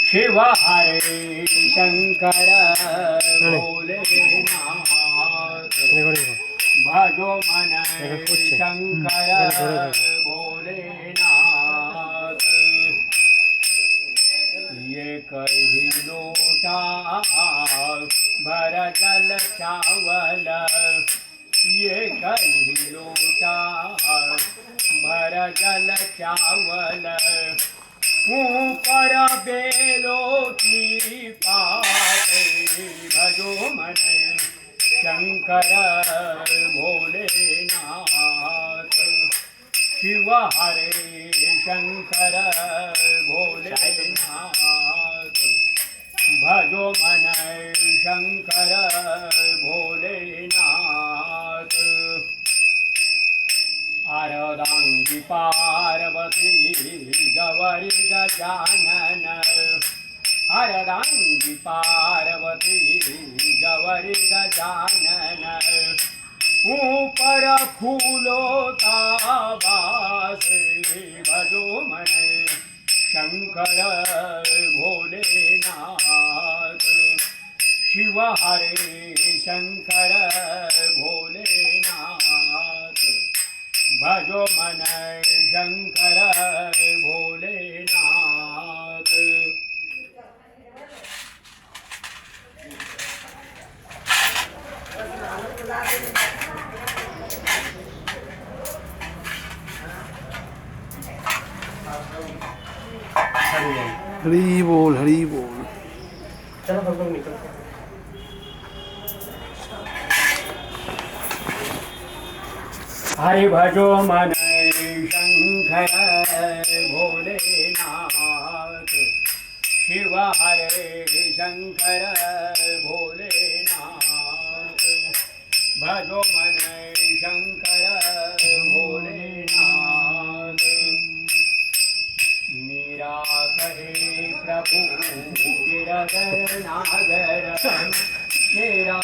शिव हरे शंकर भोलेनाथ भजो मन शंकर भोलेनाथ ये कही लोटा भर जल चावल ये कही लोटा भर जल चावल ऊपर बेलो की पाते भजो मन शंकर भोलेनाथ शिव हरे शंकर भोलेनाथ भजो मन शंकर भोलेनाथ आरदांगी पार्वती गौरी गजानन आरदांगी पार्वती गौरी गजानन ऊपर फूलो ताबास भजो मन शंकर भोलेनाथ शिव हरे शंकर भोलेनाथ भजो मन शंकर भोलेनाथ हरी बोल हरी बोल। चलो हम लोग निकल हरि भजो मन शंकर भोलेनाथ शिव हरे शंकर भोलेनाथ भजो मन शंकर भोलेनाथ मीरा कहे प्रभु गिरधर नागर मेरा